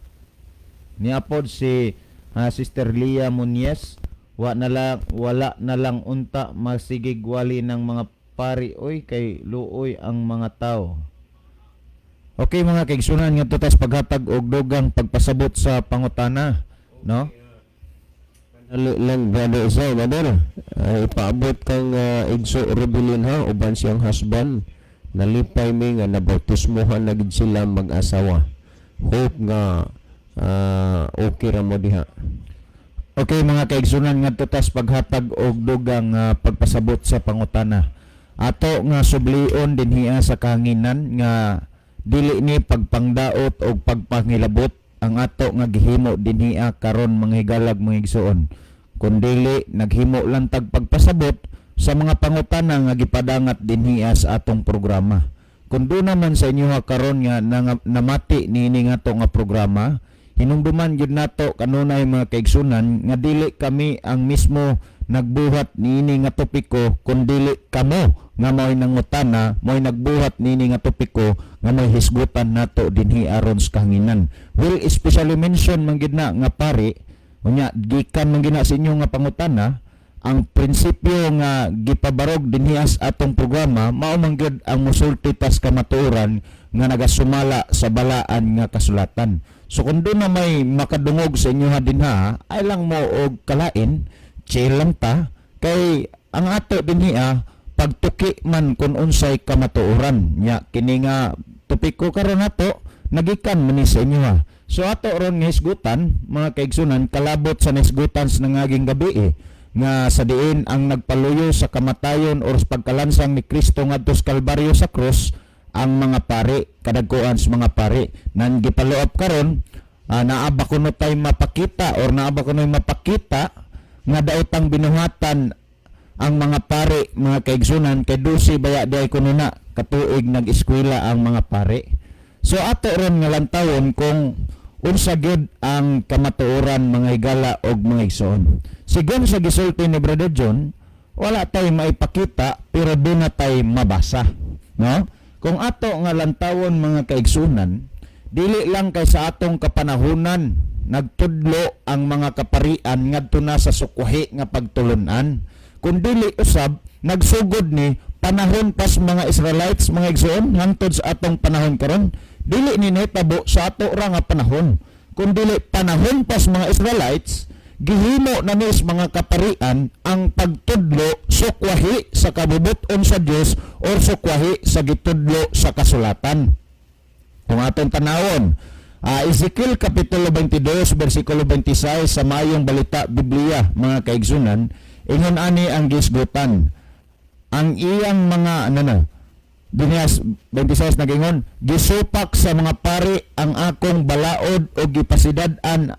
Niapod si Sister Lia Muñez, wala na lang unta masigig wali ng mga pari oy kay luoy ang mga tao. Okay mga kaigsunan, nga tutas paghatag og dugang pagpasabot sa pangutana, no? Lang brother Isay, brother, ipaabot kang igso rebellion ha, uban siyang husband, nalipay mi nga nabautismohan na gid sila mag-asawa. Hope nga okay ra mo diha. Okay mga kaigsunan, nga tutas paghatag og dugang pagpasabot sa pangutana. Ato nga sublion dinhiya sa kahanginan nga dili ni pagpangdaot o pagpangilabot ang ato nga gihimo dinhiya karon mga higalag mga igsoon, kundili naghimo lang tag pagpasabot sa mga pangutana nga gipadangat dinhiya sa atong programa. Kung doon naman sa inyo karon nga namati niini nga to nga programa, hinumduman gyud nato kanunay mga kaigsunan nga dili kami ang mismo nagbuhat niini nga topiko, kundili kamo nga mo'y nangutana, mo'y nagbuhat nini nga topiko nga may hisgutan nato dinhi aron sa kahanginan. Will especially mention man gid na nga pari, unya gikan man gina sa inyo nga pangutana, ang prinsipyo nga gipabarog dinhi sa atong programa mao man gyud ang mosulti tas kamatuoran nga nagasumala sa balaan nga kasulatan. So kung doon na may makadungog sa inyo dinha, ay lang mo og kalain, chill lang ta, kay ang ato dinhi pagtuki man kung unsay kamatuoran nya kini nga topiko karon nato nagikan man ni sa inyo So ato ron nga hisgutan mga kaigsunan, kalabot sa hisgutan sa nangaging gabi nga sa diin ang nagpaluyo sa kamatayon or sa pagkalansang ni Kristo ngadto sa Kalbaryo sa krus ang mga pari, kadagkuan sa mga pari nan gipaluap karon. Naaba kuno tay mapakita or naaba kuno mapakita nga daotang binuhatan ang mga pari, mga kaigsunan, kay dusi baya di ay kuno na katuig nag-eskwela ang mga pari. So ato ron nga lantawon kung unsa gyud ang kamatuoran mga higala og mga igsoon. Sigon sa gisulti ni Brother John, wala tay maipakita pero doon na tay mabasa, no? Kung ato nga lantawon mga kaigsunan, dili lang kay sa atong kapanahunan nagtudlo ang mga kaparian ngadto na sa sukwahi nga pagtulunan, kundili usab nagsugod ni panahon pas mga Israelites mga igsoon hangtod sa atong panahon karon. Dili ni netabo sa ato ra nga panahon, kundili panahon pas mga Israelites gihimo na nis mga kaparian ang pagtudlo sukwahi sa kabubuton sa Dios or sukwahi sa gitudlo sa kasulatan. Kung atong tanawon, Ezekiel Kapitulo 22 versikulo 26 sa Mayong Balita Biblia mga kaigsunan, ingon ani ang gisgutan. Ang iyang mga Dinyas 26 nagingon, gisupak sa mga pari ang akong balaod o gipasipadan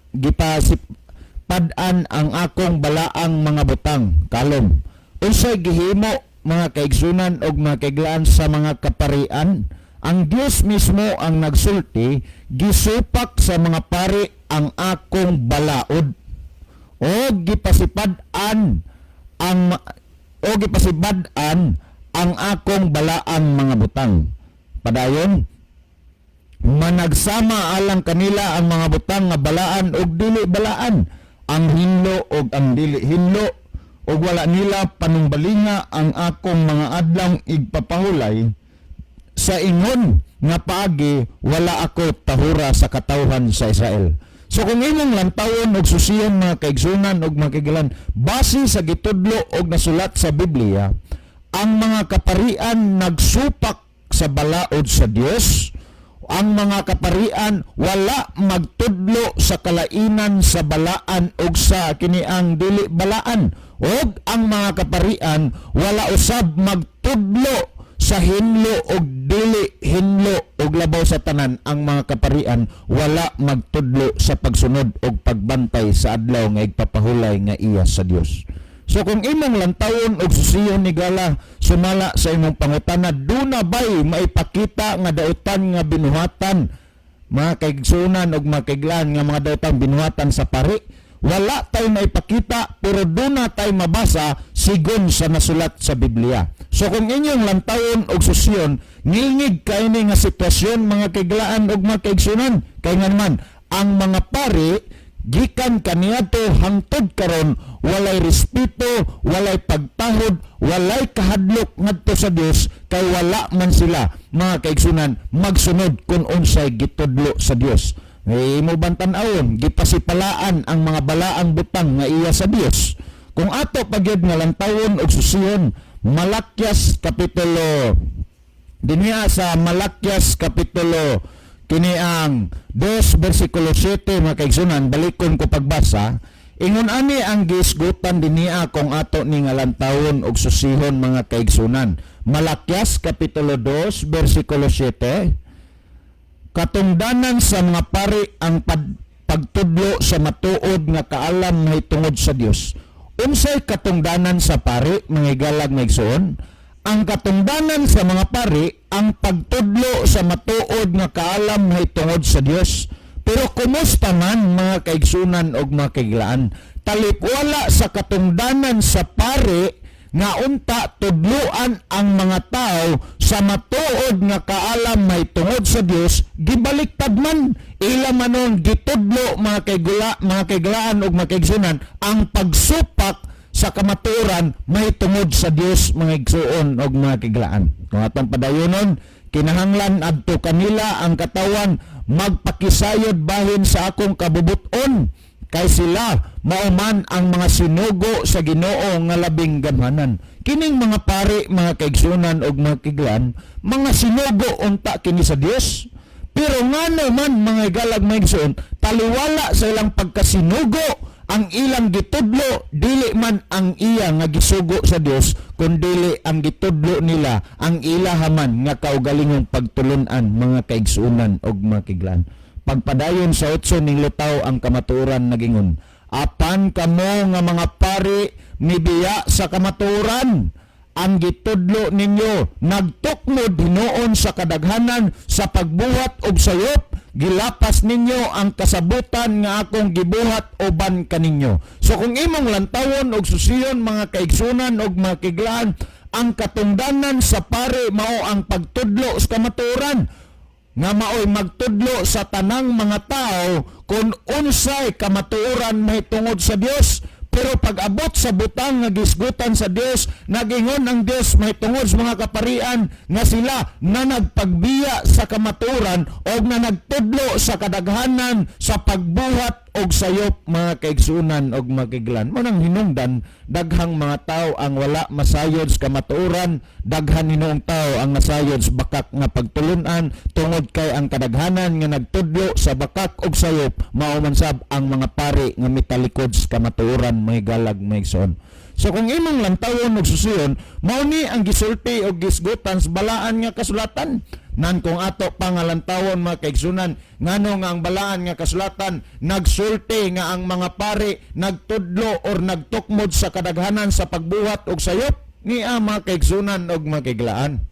ang akong balaang mga butang. Kalom. Unsay gihimo mga kaigsunan og mga kaiglaan sa mga kaparian? Ang Dios mismo ang nagsulti, gisupak sa mga pari ang akong balaod o gipasipadan ang akong balaang mga butang. Padayon, managsama alang kanila ang mga butang nga balaan og dili balaan, ang hinlo og ang dili hinlo, og wala nila panumbalinga ang akong mga adlang igpapahulay. Sa ingon nga paagi, wala ako tahura sa katawhan sa Israel. So kung imong lantawon og susiyan mga kaigsunan og mga kaigalan, base sa gitudlo og nasulat sa Biblia, ang mga kaparian nagsupak sa balaod sa Dios. Ang mga kaparian wala magtudlo sa kalainan sa balaan ug sa kiniang dili balaan, ug ang mga kaparian wala usab magtudlo sa hinlo ug dili hinlo ug labaw sa tanan. Ang mga kaparian wala magtudlo sa pagsunod ug pagbantay sa adlaw nga igpapahulay nga iya sa Dios. So kung imong lantawon og susiyon ni gala sumala sa imong pangutana, duna bay maipakita nga dautan nga binuhatan, mga kaigsunan og mga kaiglaan nga mga dautan binuhatan sa pari? Wala tay maipakita, pero duna tay mabasa sigon sa nasulat sa Biblia. So kung inyong lantawon og susiyon, ngilngig kay ni nga sitwasyon mga kaiglaan og mga kaigsunan, kay nga naman ang mga pari gikan kaniadto hangtod karon walay respeto, walay pagtahod, walay kahadlok ngadto sa Dios, kay wala man sila mga kaigsunan magsunod kung unsay gitudlo sa Dios. May mo bantan-awon gipasipalaan ang mga balaang butang nga iya sa Dios. Kung ato pagyud nga lantawon og susiyon, Malakyas kapitulo dinhi sa Malakyas kapitulo kini ang 2 versikulo 7 mga kaigsunan, balikon ko pagbasa. Ingon ani ang gisgutan dinhi kung ato ni nga lantawon og susihon mga kaigsunan. Malakyas kapitulo 2 versikulo 7, katungdanan sa mga pari ang pagtudlo sa matuod nga kaalam nga tungod sa Dios. Unsay katungdanan sa pari mga igalag nga igsoon? Ang katungdanan sa mga pari ang pagtudlo sa matuod nga kaalam nga tungod sa Dios. Pero kumusta man mga kaigsunan og mga kaiglaan, talipwala sa katungdanan sa pari nga unta tudluan ang mga tao sa matuod nga kaalam may tungod sa Dios, gibaliktad man ila manon gitudlo mga kaiglaan og mga kaigsunan ang pagsupak sa kamatuoran may tungod sa Dios mga igsuon og mga kaiglaan. Kung atong padayonon, kinahanglan adto kanila ang katawan magpakisayod bahin sa akong kabubuton, kay sila mauman ang mga sinugo sa Ginoo nga labing gamhanan. Kining mga pari mga kaigsunan og mga kaiglaan, mga sinugo unta kini sa Dios, pero ngano man mga igalag mga igsuon, taliwala sa ilang pagkasinugo ang ilang gitudlo, dili man ang iya nga gisugo sa Dios, kundi ang gitudlo nila ang ilahaman nga kaugalingong pagtulunan mga kaigsunan og mga kaiglaan. Pagpadayon sa 8 ning lutaw ang kamatuoran nagingon, apan kamo nga mga pari mibiya sa kamatuoran, ang gitudlo ninyo nagtukmod hinuon sa kadaghanan sa pagbuhat og sayop, gilapas ninyo ang kasabutan nga akong gibuhat uban kaninyo. So kung imong lantawon og susiyon mga kaigsunan og mga kaiglaan, ang katungdanan sa pari mao ang pagtudlo sa kamatuoran, nga maoy magtudlo sa tanang mga tao kung unsay kamatuoran may tungod sa Dios. Pero pag-abot sa butang nga gisgutan sa Dios, nagingon ang Dios may tungod sa mga kaparian nga sila na nagpagbiya sa kamatuoran o na nagtudlo sa kadaghanan sa pagbuhat og sayop mga kaigsunan og mga kaiglaan. Mo nang hinungdan, daghang mga tao ang wala masayod sa kamatuoran, daghan hinuong tao ang nasayod sa bakak nga pagtulunan, tungod kay ang kadaghanan nga nagtudlo sa bakak og sayop mao man sab ang mga pari nga mitalikod sa kamatuoran may galag may igsoon. So kung imong lantawon og susiyon, mao ni ang gisulti og gisgutan sa balaan nga kasulatan. Nan kung ato pangalantawon mga kaigsunan, ngano nga ang balaan nga kasulatan nagsulti nga ang mga pari nagtudlo or nagtukmod sa kadaghanan sa pagbuhat og sayop, ni mga kaigsunan og mga kaiglaan.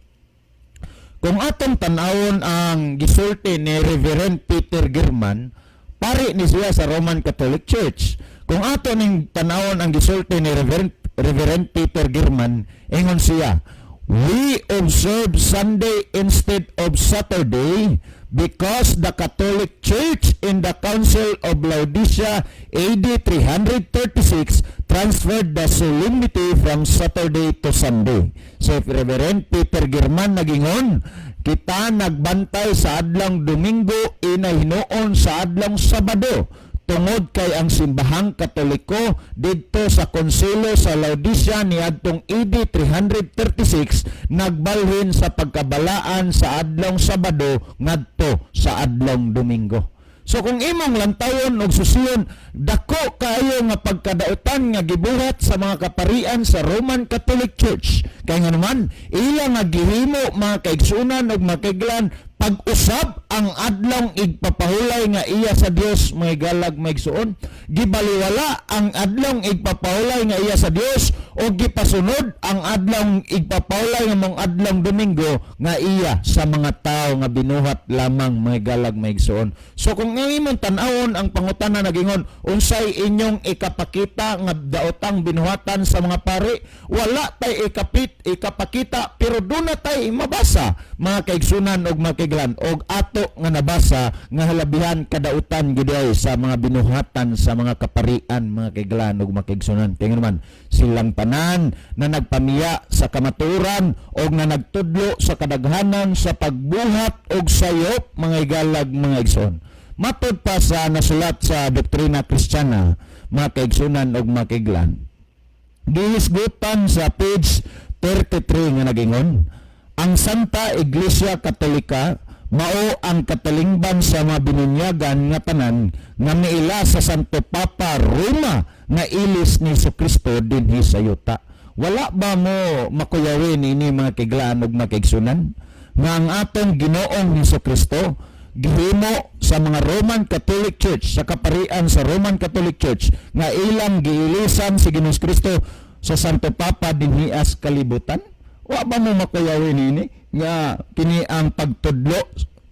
Kung atong tan-awon ang gisulti ni Reverend Peter Girman, pari ni siya sa Roman Catholic Church. Kung ato ning tan-awon ang gisulti ni Reverend Peter Girman, ingon siya, we observe Sunday instead of Saturday because the Catholic Church in the Council of Laodicea AD 336 transferred the solemnity from Saturday to Sunday. So Reverend Peter Girman nagingon, kita nagbantay sa adlang Domingo, inahinuon sa adlang Sabado, tungod kay ang simbahang Katoliko didto sa konsilo sa Laodicea niadtong AD 336 nagbalhin sa pagkabalaan sa adlong Sabado ngadto sa adlong Domingo. So kung imong lantayon og susiyon, dako kaayo nga pagkadautan nga gibuhat sa mga kaparian sa Roman Catholic Church. Kaya nga naman, ila nga gihimo mga kaigsunan og makiglan pag-usab ang adlong igpapahulay nga iya sa Dios may galag maigsuon. Gibaliwala ang adlong igpapahulay nga iya sa Dios o gipasunod ang adlong igpapahulay nga mong adlong Domingo nga iya sa mga tao nga binuhat lamang may galag maigsuon. So kung nga imong tan-awon ang pangutana nagingon, unsay inyong ikapakita nga daotang binuhatan sa mga pari, wala tay ikapakita pero doon na tay mabasa mga kaigsunan og makiglan og ato nga nabasa nga halabihan kadautan giday sa mga binuhatan sa mga kaparian mga kaiglan og makigsunan. Kaya naman silang tanan na nagpamiya sa kamaturan og na nagtudlo sa kadaghanan sa pagbuhat og sayop mga igalag mga igsoon. Matod pa sa nasulat sa Doktrina Kristiyana mga kaigsunan og makiglan, gihisgutan sa page 33 nga nagingon, ang Santa Iglesia Katolika mao ang katalingban sa mga binunyagan nga tanan nga miila sa Santo Papa Roma nga ilis ni Jesucristo dinhi sa yuta. Wala ba mo makuyawin ini mga kiglaan ug makigsunan nga ang atong Ginoong Jesucristo gihimo sa mga Roman Catholic Church, sa kaparian sa Roman Catholic Church nga ilang giilisan si Ginoong Kristo sa Santo Papa dinhi as kalibutan? Wa ba mo makuyawin ini nga kini ang pagtudlo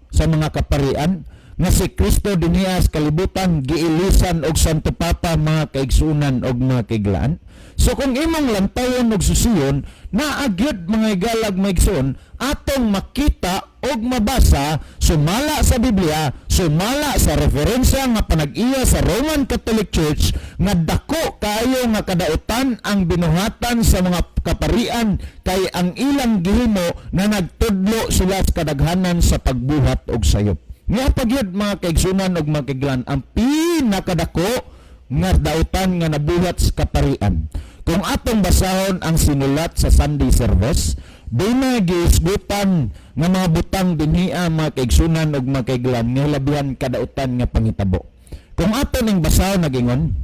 sa mga kaparian nga si Kristo dinhi as kalibutan giilisan og Santo Papa mga kaigsunan og mga kiglaan? So kung imong lantayon og susiyon, naagyod mga igalag maigsoon atong makita og mabasa sumala sa Biblia, sumala sa referensya nga panag-iya sa Roman Catholic Church nga dako kayo nga kadautan ang binuhatan sa mga kaparian kay ang ilang gihimo na nagtudlo sila sa kadaghanan sa pagbuhat og sayop. Nga pagyud mga kaigsunan og mga kiglan, ang pinakadako nga dautan nga nabuhat sa kaparian. Kung atong basahon ang sinulat sa Sunday service, doon na giisgutan nga mga butang dinhiya mga kaigsunan og mga kaiglan nga labihan kadautan nga pangitabo. Kung aton ning basahon nagingon,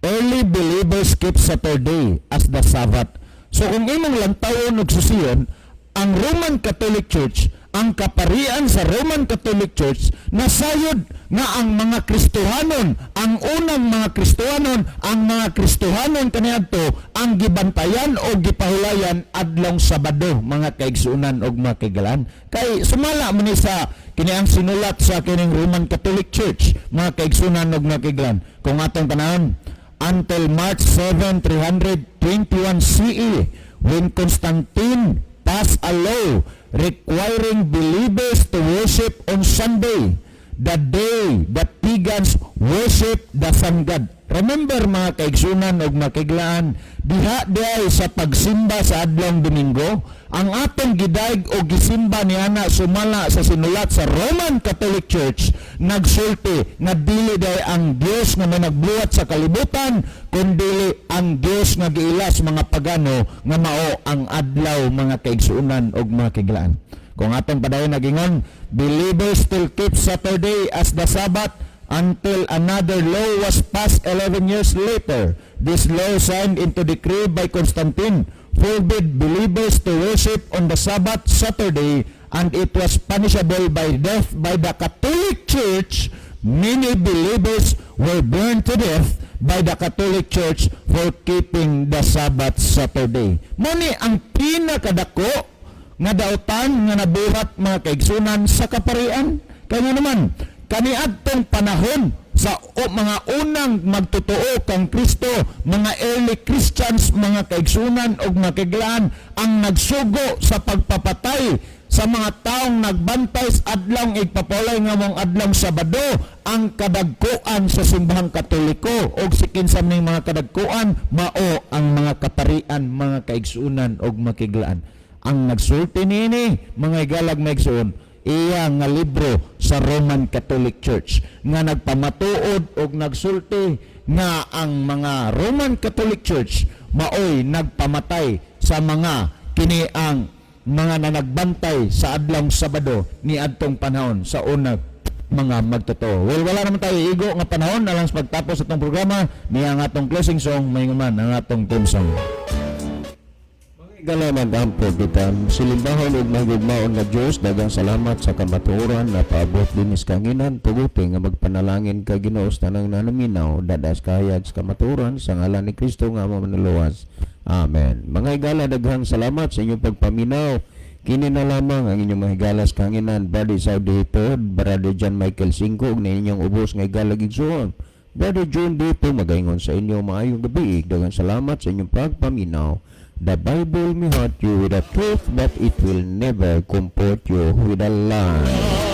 early believers keep Saturday as the Sabbath. So kung imong lantawon og susiyon, ang Roman Catholic Church, ang kaparian sa Roman Catholic Church, nasayod nga ang mga Kristohanon, ang unang mga Kristohanon, ang mga Kristohanon kaniadto ang gibantayan o gipahulayan adlong Sabado mga kaigsunan og mga kaigalan. Kay sumala man ni sa kini ang sinulat sa kining Roman Catholic Church mga kaigsunan og mga kaigalan. Kung atong tanawon, until March 7, 321 CE, when Constantine passed a law requiring believers to worship on Sunday, the day that pagans worship the sun god. Remember mga kaigsunan og makiglaan, diha sa pagsimba sa adlong Domingo, ang atong gidaig o gisimba niana sumala sa sinulat sa Roman Catholic Church, nagsulti nga dili day ang Dios nga managbuhat sa kalibutan, kundi ang Dios nga giilas mga pagano nga mao ang adlaw mga kaigsunan og mga kiglaan. Kung atong padayon nagingon, believers still keep Saturday as the Sabbath until another law was passed 11 years later. This law signed into decree by Constantine forbid believers to worship on the Sabbath Saturday, and it was punishable by death by the Catholic Church. Many believers were burned to death by the Catholic Church for keeping the Sabbath Saturday. Muni ang pinakadako nga dautan nga nabuhat mga kaigsunan sa kaparian. Kaya naman kaniadtong panahon sa mga unang magtotoo kang Kristo, mga early Christians, mga kaigsunan o mga kiglaan, ang nagsugo sa pagpapatay sa mga taong nagbantay sa adlong igpapulay nga mong adlong Sabado, ang kadagkuan sa simbahang Katoliko o si kinsam ning mga kadagkuan mao ang mga kaparian, mga kaigsunan o mga kiglaan. Ang nagsulti nini mga igalag maigsuon iya nga libro sa Roman Catholic Church nga nagpamatuod og nagsulti nga ang mga Roman Catholic Church maoy nagpamatay sa mga kini ang mga nanagbantay sa adlong Sabado ni adtong panahon sa unang mga magtotoo. Well, wala naman tayo igo nga panahon alang sa pagtapos sa itong programa niya nga atong closing song mayingon man ang atong theme song. Galaman dampo kita silimbahon ug mahigugmaon nga Dios, daghang salamat sa kamatuoran na paabot dinis kanginan tuguti nga magpanalangin ka Ginoo sa tanang nanuminaw dadas kahayag sa kamatuoran sa ngalan ni Kristo nga amo manluwas. Amen. Mga higala, daghang salamat sa inyong pagpaminaw. Kini na lamang ang inyong mga higalas kanginan Brother Saudi Hipod, Brother John Michael Singkog na inyong ubos nga higala gigsuon. Brother John dito magaingon sa inyo maayong gabi. Daghang salamat sa inyong pagpaminaw. The Bible may hurt you with a truth, but it will never comfort you with a lie.